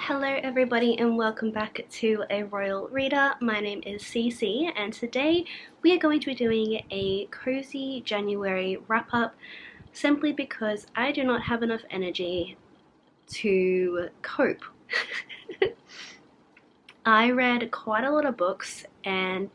Hello everybody and welcome back to A Royal Reader. My name is Cici and today we are going to be doing a cozy January wrap up simply because I do not have enough energy to cope. I read quite a lot of books and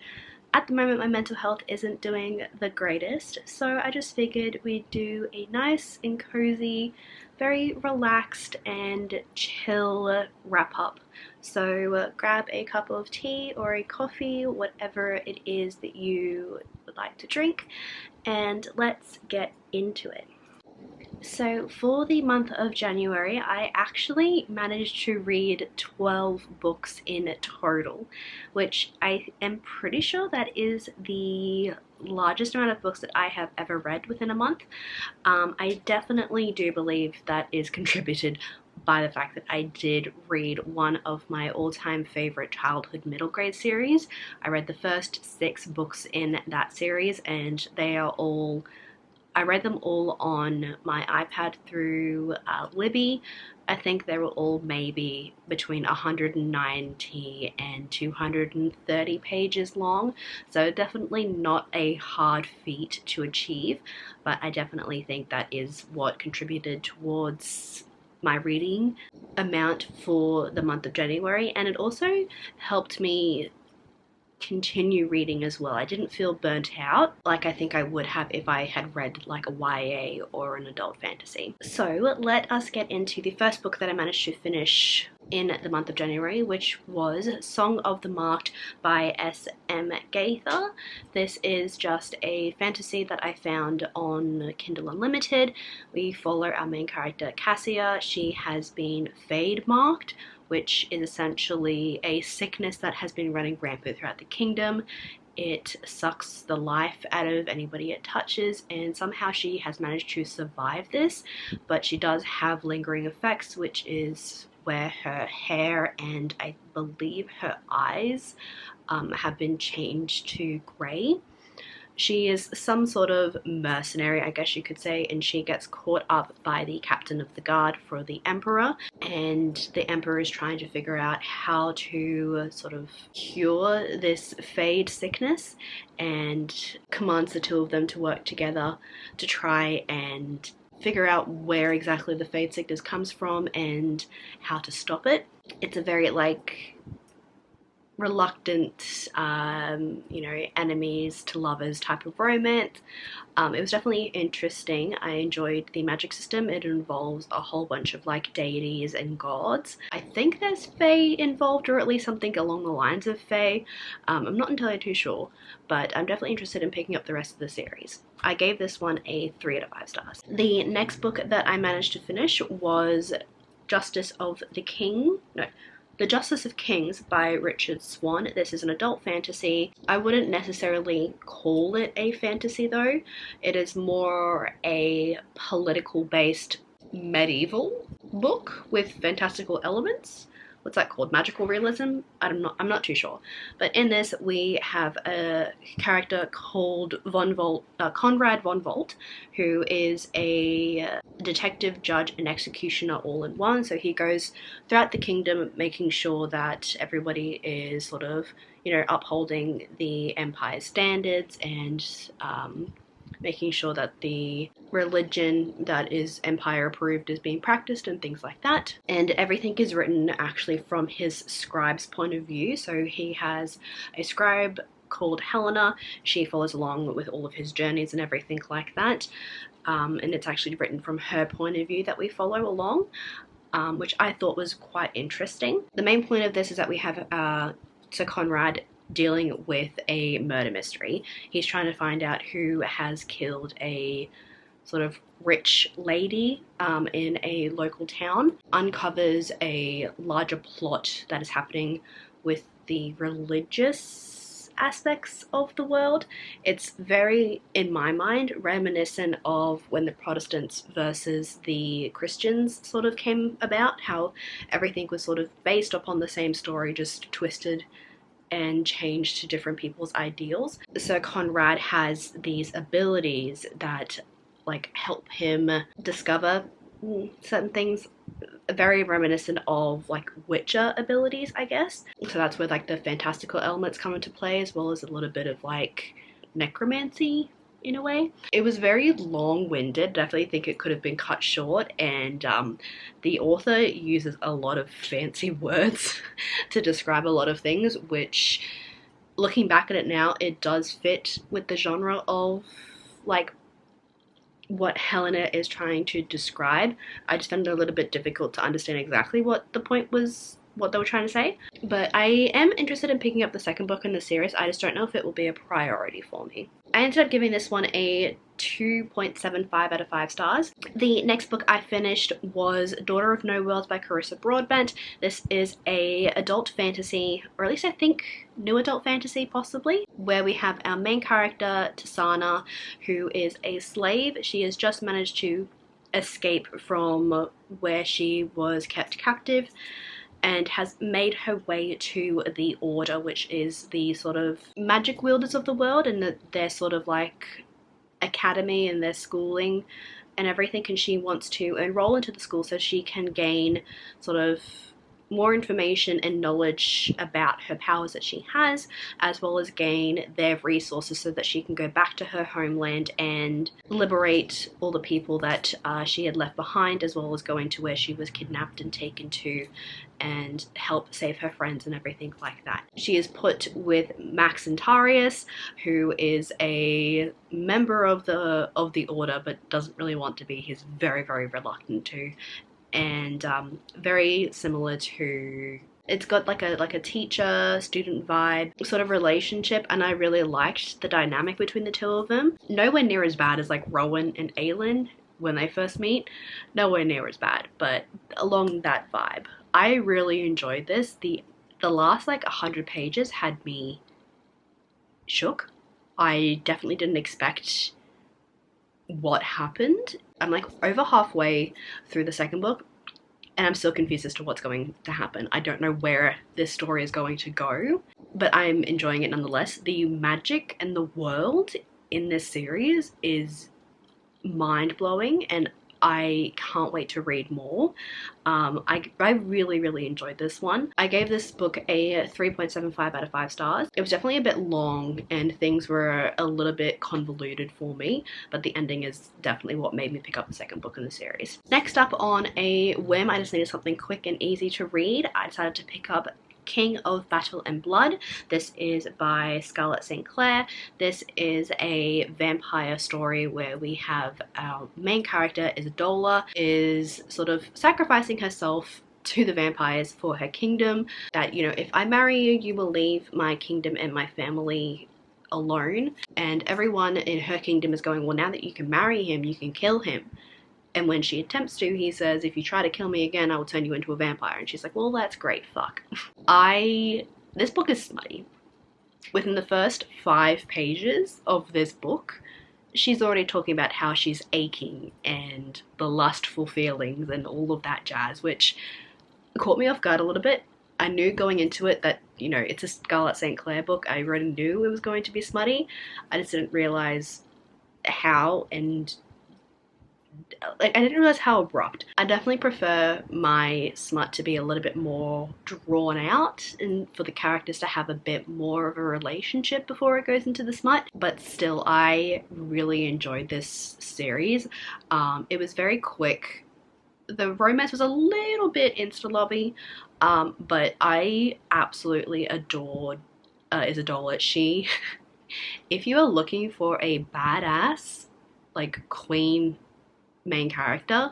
at the moment my mental health isn't doing the greatest, so I just figured we'd do a nice and cozy, very relaxed and chill wrap up. So grab a cup of tea or a coffee, whatever it is that you would like to drink, and let's get into it. So for the month of January, I actually managed to read 12 books in total, which I am pretty sure that is the largest amount of books that I have ever read within a month. I definitely do believe that is contributed by the fact that I did read one of my all-time favorite childhood middle grade series. I read the first 6 books in that series and I read them all on my iPad through Libby. I think they were all maybe between 190 and 230 pages long, so definitely not a hard feat to achieve, but I definitely think that is what contributed towards my reading amount for the month of January, and it also helped me continue reading as well. I didn't feel burnt out like I think I would have if I had read like a YA or an adult fantasy. So let us get into the first book that I managed to finish in the month of January, which was Song of the Marked by S.M. Gaither. This is just a fantasy that I found on Kindle Unlimited. We follow our main character Cassia. She has been fade marked, which is essentially a sickness that has been running rampant throughout the kingdom. It sucks the life out of anybody it touches, and somehow she has managed to survive this, but she does have lingering effects, which is where her hair and I believe her eyes have been changed to grey. She is some sort of mercenary, I guess you could say, and she gets caught up by the captain of the guard for the emperor, and the emperor is trying to figure out how to sort of cure this fade sickness and commands the two of them to work together to try and figure out where exactly the fade sickness comes from and how to stop it. It's a very reluctant, enemies to lovers type of romance. It was definitely interesting. I enjoyed the magic system. It involves a whole bunch of deities and gods. I think there's fae involved, or at least something along the lines of fae. I'm not entirely too sure, but I'm definitely interested in picking up the rest of the series. I gave this one a 3 out of 5 stars. The next book that I managed to finish was The Justice of Kings by Richard Swan. This is an adult fantasy. I wouldn't necessarily call it a fantasy though. It is more a political based medieval book with fantastical elements. What's that called? Magical realism? I'm not too sure. But in this we have a character called Conrad von Volt, who is a detective, judge, and executioner all in one. So he goes throughout the kingdom making sure that everybody is sort of, upholding the empire's standards and making sure that the religion that is empire approved is being practiced and things like that. And everything is written actually from his scribe's point of view. So he has a scribe called Helena. She follows along with all of his journeys and everything like that. And it's actually written from her point of view that we follow along, which I thought was quite interesting. The main point of this is that we have Sir Conrad dealing with a murder mystery. He's trying to find out who has killed a sort of rich lady in a local town, uncovers a larger plot that is happening with the religious aspects of the world. It's very, in my mind, reminiscent of when the Protestants versus the Christians sort of came about, how everything was sort of based upon the same story, just twisted and changed to different people's ideals. So Conrad has these abilities that help him discover certain things very reminiscent of like Witcher abilities, I guess. So that's where like the fantastical elements come into play, as well as a little bit of like necromancy in a way. It was very long-winded. Definitely think it could have been cut short, and the author uses a lot of fancy words to describe a lot of things, which, looking back at it now, it does fit with the genre of like what Helena is trying to describe. I just found it a little bit difficult to understand exactly what the point was, what they were trying to say. But I am interested in picking up the second book in the series. I just don't know if it will be a priority for me. I ended up giving this one a 2.75 out of 5 stars. The next book I finished was Daughter of No Worlds by Carissa Broadbent. This is a adult fantasy, or at least I think new adult fantasy possibly, where we have our main character Tasana, who is a slave. She has just managed to escape from where she was kept captive and has made her way to the Order, which is the sort of magic wielders of the world, and their sort of like academy and their schooling and everything. And she wants to enroll into the school so she can gain sort of more information and knowledge about her powers that she has, as well as gain their resources so that she can go back to her homeland and liberate all the people that she had left behind, as well as going to where she was kidnapped and taken to and help save her friends and everything like that. She is put with Max Antarius, who is a member of the Order but doesn't really want to be. He's very, very reluctant to, and very similar to, it's got like a teacher student vibe sort of relationship, and I really liked the dynamic between the two of them. Nowhere near as bad as like Rowan and Aelin when they first meet, nowhere near as bad, but along that vibe. I really enjoyed this. The last like 100 pages had me shook. I definitely didn't expect what happened. I'm like over halfway through the second book and I'm still confused as to what's going to happen. I don't know where this story is going to go, but I'm enjoying it nonetheless. The magic and the world in this series is mind-blowing, and I can't wait to read more. I really, really enjoyed this one. I gave this book a 3.75 out of 5 stars. It was definitely a bit long and things were a little bit convoluted for me, but the ending is definitely what made me pick up the second book in the series. Next up, on a whim, I just needed something quick and easy to read. I decided to pick up King of Battle and Blood. This is by Scarlett St. Clair. This is a vampire story where we have our main character Isadola is sort of sacrificing herself to the vampires for her kingdom. That, you know, if I marry you, you will leave my kingdom and my family alone. And everyone in her kingdom is going, well, now that you can marry him, you can kill him. And when she attempts to, he says, if you try to kill me again, I will turn you into a vampire. And she's like, well, that's great, fuck. This book is smutty. Within the first 5 pages of this book, she's already talking about how she's aching and the lustful feelings and all of that jazz, which caught me off guard a little bit. I knew going into it that, you know, it's a Scarlett St. Clair book. I already knew it was going to be smutty. I just didn't realize how, and like, I didn't realize how abrupt. I definitely prefer my smut to be a little bit more drawn out and for the characters to have a bit more of a relationship before it goes into the smut. But still, I really enjoyed this series. It was very quick. The romance was a little bit insta-lobby, but I absolutely adored Isadola. She, if you are looking for a badass, like, queen main character,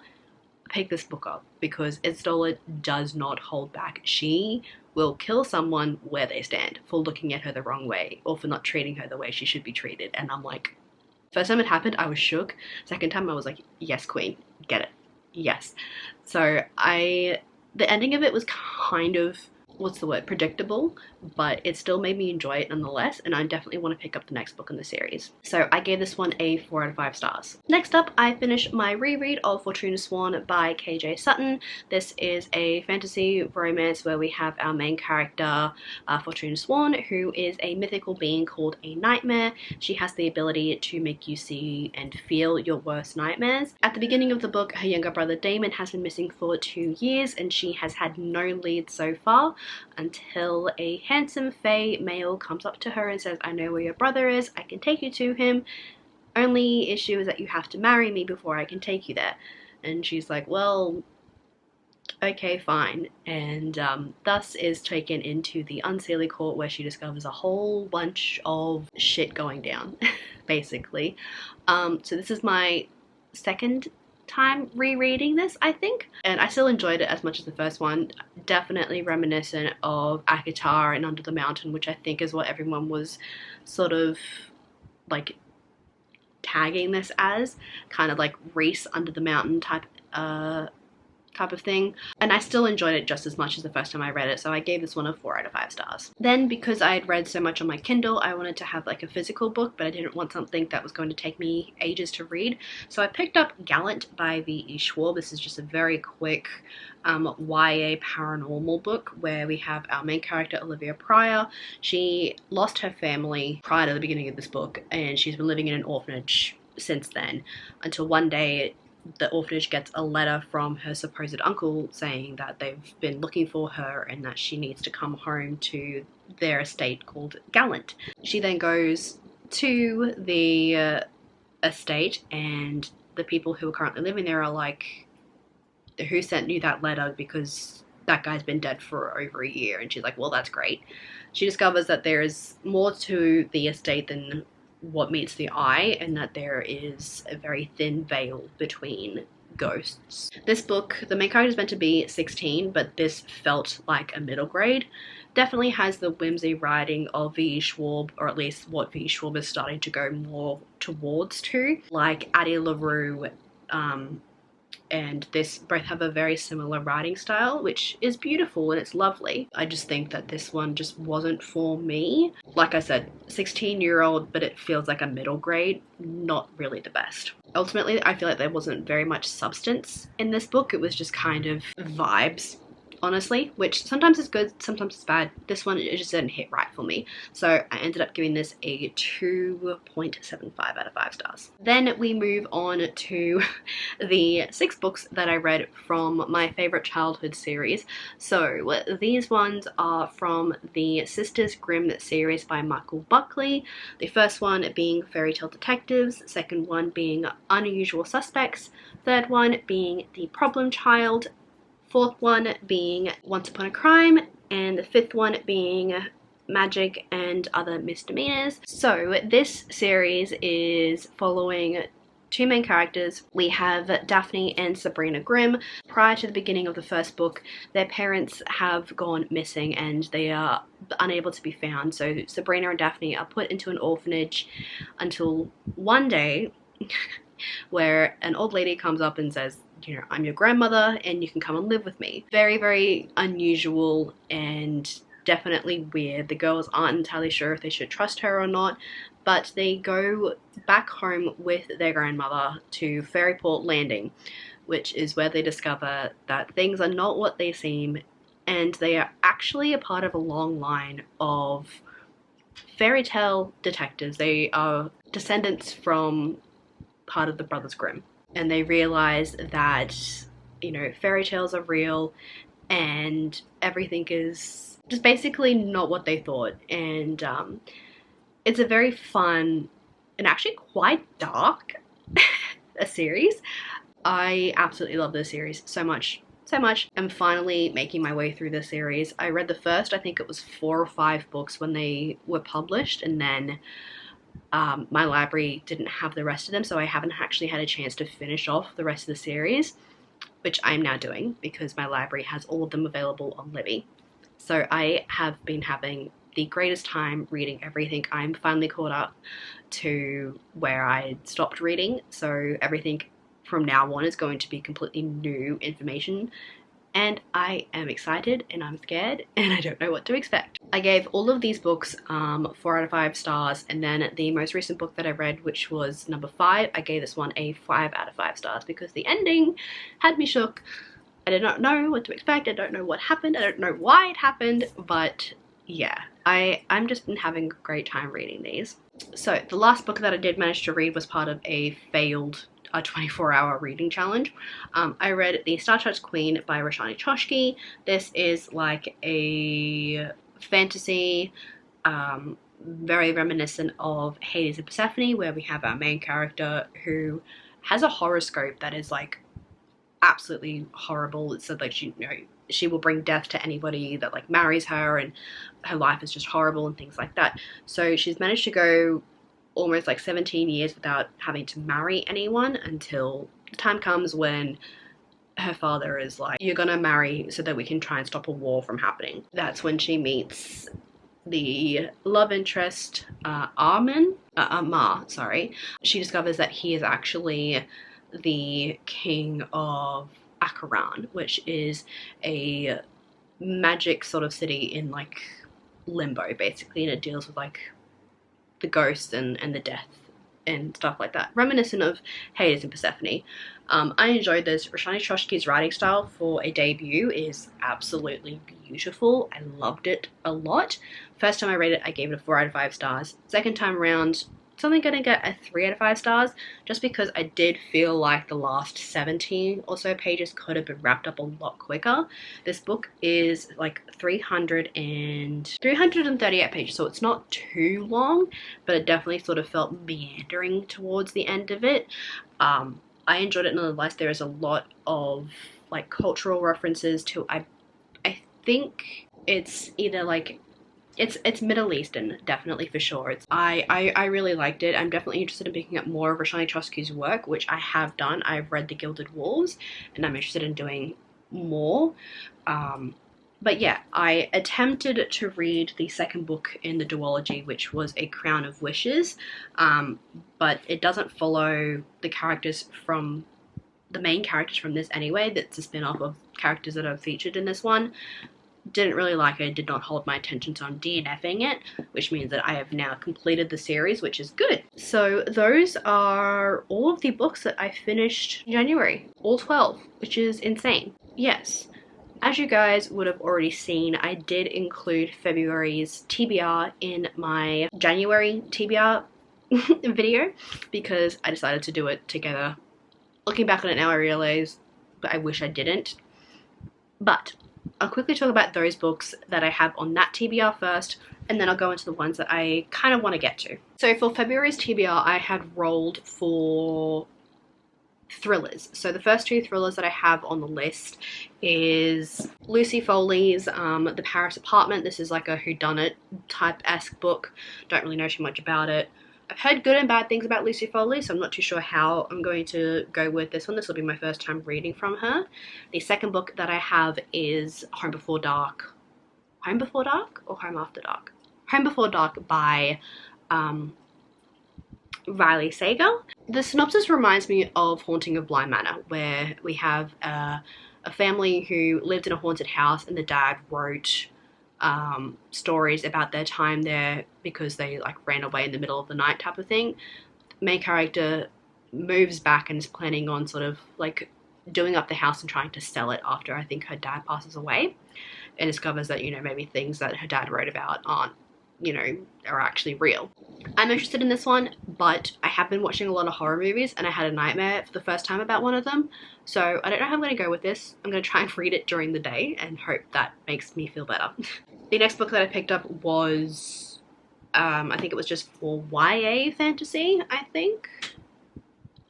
pick this book up, because Isadola does not hold back. She will kill someone where they stand for looking at her the wrong way or for not treating her the way she should be treated. And I'm like, first time it happened, I was shook. Second time, I was like, yes, queen, get it, yes. So the ending of it was kind of what's the word, predictable, but it still made me enjoy it nonetheless, and I definitely want to pick up the next book in the series. So I gave this one a 4 out of 5 stars. Next up, I finished my reread of Fortuna Sworn by KJ Sutton. This is a fantasy romance where we have our main character, Fortuna Sworn, who is a mythical being called a nightmare. She has the ability to make you see and feel your worst nightmares. At the beginning of the book, her younger brother Damon has been missing for 2 years, and she has had no lead so far, until a handsome fae male comes up to her and says, I know where your brother is, I can take you to him. Only issue is that you have to marry me before I can take you there. And she's like, well, okay, fine. And thus is taken into the Unseelie Court, where she discovers a whole bunch of shit going down, basically. So this is my second time rereading this, I think, and I still enjoyed it as much as the first one. Definitely reminiscent of Akatar and Under the Mountain, which I think is what everyone was sort of like tagging this as, kind of like Race Under the Mountain type of thing, and I still enjoyed it just as much as the first time I read it, so I gave this one a 4 out of 5 stars. Then, because I had read so much on my Kindle, I wanted to have like a physical book, but I didn't want something that was going to take me ages to read, so I picked up Gallant by V.E. Schwab. This is just a very quick YA paranormal book where we have our main character, Olivia Pryor. She lost her family prior to the beginning of this book, and she's been living in an orphanage since then, until one day the orphanage gets a letter from her supposed uncle saying that they've been looking for her and that she needs to come home to their estate called Gallant. She then goes to the estate, and the people who are currently living there are like, who sent you that letter, because that guy's been dead for over a year. And she's like, well, that's great. She discovers that there is more to the estate than what meets the eye, and that there is a very thin veil between ghosts. This book, the main character is meant to be 16, but this felt like a middle grade. Definitely has the whimsy writing of V.E. Schwab, or at least what V.E. Schwab is starting to go more towards to, like Addie LaRue and this both have a very similar writing style, which is beautiful and it's lovely. I just think that this one just wasn't for me. Like I said, 16-year-old, but it feels like a middle grade, not really the best. Ultimately, I feel like there wasn't very much substance in this book. It was just kind of vibes, honestly, which sometimes is good, sometimes it's bad. This one, it just didn't hit right for me. So I ended up giving this a 2.75 out of 5 stars. Then we move on to the 6 books that I read from my favorite childhood series. So these ones are from the Sisters Grimm series by Michael Buckley. The first one being Fairy Tale Detectives, second one being Unusual Suspects, third one being The Problem Child, fourth one being Once Upon a Crime, and the fifth one being Magic and Other Misdemeanors. So this series is following 2 main characters. We have Daphne and Sabrina Grimm. Prior to the beginning of the first book, their parents have gone missing and they are unable to be found. So Sabrina and Daphne are put into an orphanage until one day where an old lady comes up and says, you know, I'm your grandmother and you can come and live with me. Very, very unusual and definitely weird. The girls aren't entirely sure if they should trust her or not, but they go back home with their grandmother to Fairyport Landing, which is where they discover that things are not what they seem, and they are actually a part of a long line of fairy tale detectives. They are descendants from part of the Brothers Grimm. And they realize that, you know, fairy tales are real and everything is just basically not what they thought. And it's a very fun and actually quite dark a series. I absolutely love this series so much. So much. I'm finally making my way through the series. I read the first, I think it was 4 or 5 books when they were published, and then my library didn't have the rest of them, so I haven't actually had a chance to finish off the rest of the series, which I'm now doing because my library has all of them available on Libby. So I have been having the greatest time reading everything. I'm finally caught up to where I stopped reading, so everything from now on is going to be completely new information and I am excited and I'm scared and I don't know what to expect. I gave all of these books 4 out of 5 stars, and then the most recent book that I read, which was number 5, I gave this one a 5 out of 5 stars because the ending had me shook. I did not know what to expect. I don't know what happened. I don't know why it happened, but yeah, I'm just been having a great time reading these. So the last book that I did manage to read was part of a failed 24-hour reading challenge. I read The Star-Touched Queen by Roshani Chokshi. This is like a fantasy, very reminiscent of Hades and Persephone, where we have our main character who has a horoscope that is like absolutely horrible. It said like she will bring death to anybody that like marries her, and her life is just horrible and things like that. So she's managed to go almost like 17 years without having to marry anyone until the time comes when her father is like, you're gonna marry so that we can try and stop a war from happening. That's when she meets the love interest, Amar, sorry. She discovers that he is actually the king of Acheron, which is a magic sort of city in like limbo basically, and it deals with like the ghosts and the death and stuff like that, reminiscent of Hades and Persephone. I enjoyed this. Roshani Chokski's writing style for a debut is absolutely beautiful. I loved it a lot. First time I read it, I gave it a 4 out of 5 stars. Second time around, it's only gonna get a 3 out of 5 stars, just because I did feel like the last 17 or so pages could have been wrapped up a lot quicker. This book is like 338 pages, so it's not too long, but it definitely sort of felt meandering towards the end of it. I enjoyed it nonetheless. There is a lot of like cultural references to, I think it's either like it's Middle Eastern, definitely, for sure. I really liked it. I'm definitely interested in picking up more of Roshani Chokski's work, which I have done. I've read The Gilded Wolves, and I'm interested in doing more. But yeah, I attempted to read the second book in the duology, which was A Crown of Wishes, but it doesn't follow the characters from the main characters from this anyway. That's a spin-off of characters that are featured in this one. Didn't really like it, did not hold my attention, so I'm DNFing it, which means that I have now completed the series, which is good. So those are all of the books that I finished in January, all 12, which is insane. Yes, as you guys would have already seen, I did include February's TBR in my January TBR video because I decided to do it together. Looking back on it now, I realize that I wish I didn't, but I'll quickly talk about those books that I have on that TBR first, and then I'll go into the ones that I kind of want to get to. So for February's TBR, I had rolled for thrillers. So the first 2 thrillers that I have on the list is Lucy Foley's The Paris Apartment. This is like a whodunit type-esque book. Don't really know too much about it. I've heard good and bad things about Lucy Foley, so I'm not too sure how I'm going to go with this one. This will be my first time reading from her. The second book that I have is Home Before Dark. Home Before Dark or Home After Dark? Home Before Dark by Riley Sager. The synopsis reminds me of Haunting of Bly Manor, where we have a family who lived in a haunted house, and the dad wrote stories about their time there because they like ran away in the middle of the night type of thing. The main character moves back and is planning on sort of like doing up the house and trying to sell it after I think her dad passes away, and discovers that, you know, maybe things that her dad wrote about aren't, you know, are actually real. I'm interested in this one, but I have been watching a lot of horror movies and I had a nightmare for the first time about one of them, so I don't know how I'm going to go with this. I'm going to try and read it during the day and hope that makes me feel better. The next book that I picked up was, I think it was just for YA fantasy, I think.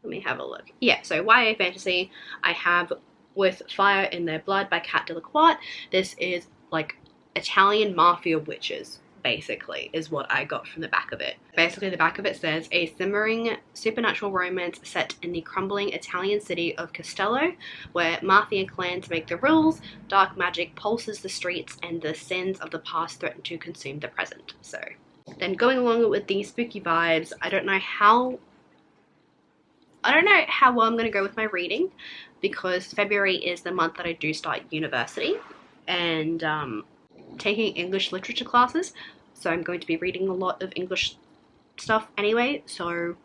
Let me have a look. Yeah, so YA fantasy, I have With Fire in Their Blood by Kat Delaquart. This is like Italian mafia witches, basically, is what I got from the back of it. Basically, the back of it says, a simmering supernatural romance set in the crumbling Italian city of Castello, where mafia clans make the rules, dark magic pulses the streets, and the sins of the past threaten to consume the present. So, then going along with these spooky vibes, I don't know how I don't know how well I'm going to go with my reading because February is the month that I do start university and taking English literature classes. So I'm going to be reading a lot of English stuff anyway. So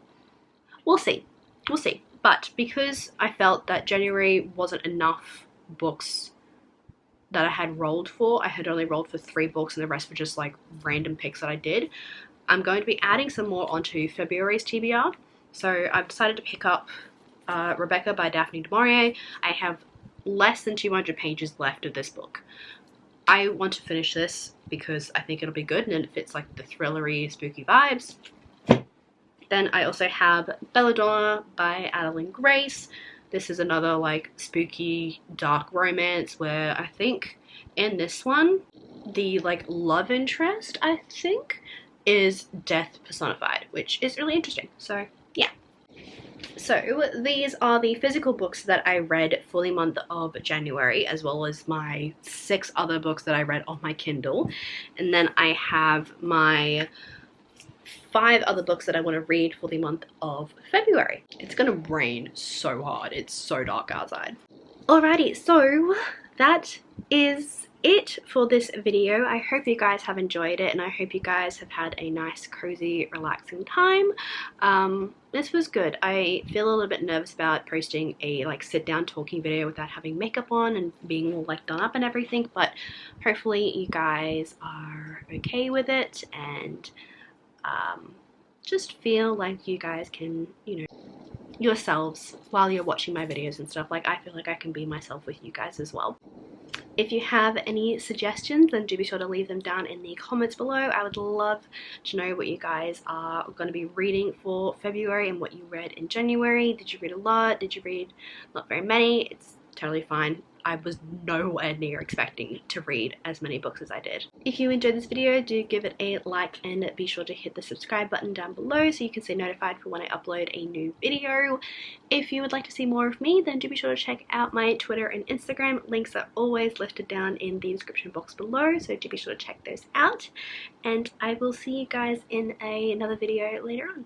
we'll see. We'll see. But because I felt that January wasn't enough books that I had rolled for, I had only rolled for 3 books and the rest were just like random picks that I did. I'm going to be adding some more onto February's TBR. So I've decided to pick up Rebecca by Daphne du Maurier. I have less than 200 pages left of this book. I want to finish this because I think it'll be good and it fits like the thrillery, spooky vibes. Then I also have Belladonna by Adeline Grace. This is another like spooky, dark romance where I think in this one, the like love interest, I think, is death personified, which is really interesting. So yeah. So these are the physical books that I read for the month of January, as well as my 6 other books that I read on my Kindle. And then I have my 5 other books that I want to read for the month of February. It's gonna rain so hard. It's so dark outside. Alrighty, so that is it for this video. I hope you guys have enjoyed it and I hope you guys have had a nice, cozy, relaxing time. This was good. I feel a little bit nervous about posting a like sit down talking video without having makeup on and being all like done up and everything, but hopefully you guys are okay with it and just feel like you guys can, you know, yourselves while you're watching my videos and stuff. Like I feel like I can be myself with you guys as well. If you have any suggestions, then do be sure to leave them down in the comments below. I would love to know what you guys are going to be reading for February and what you read in January. Did you read a lot? Did you read not very many? It's totally fine. I was nowhere near expecting to read as many books as I did. If you enjoyed this video, do give it a like and be sure to hit the subscribe button down below so you can stay notified for when I upload a new video. If you would like to see more of me, then do be sure to check out my Twitter and Instagram. Links are always listed down in the description box below, so do be sure to check those out. And I will see you guys in another video later on.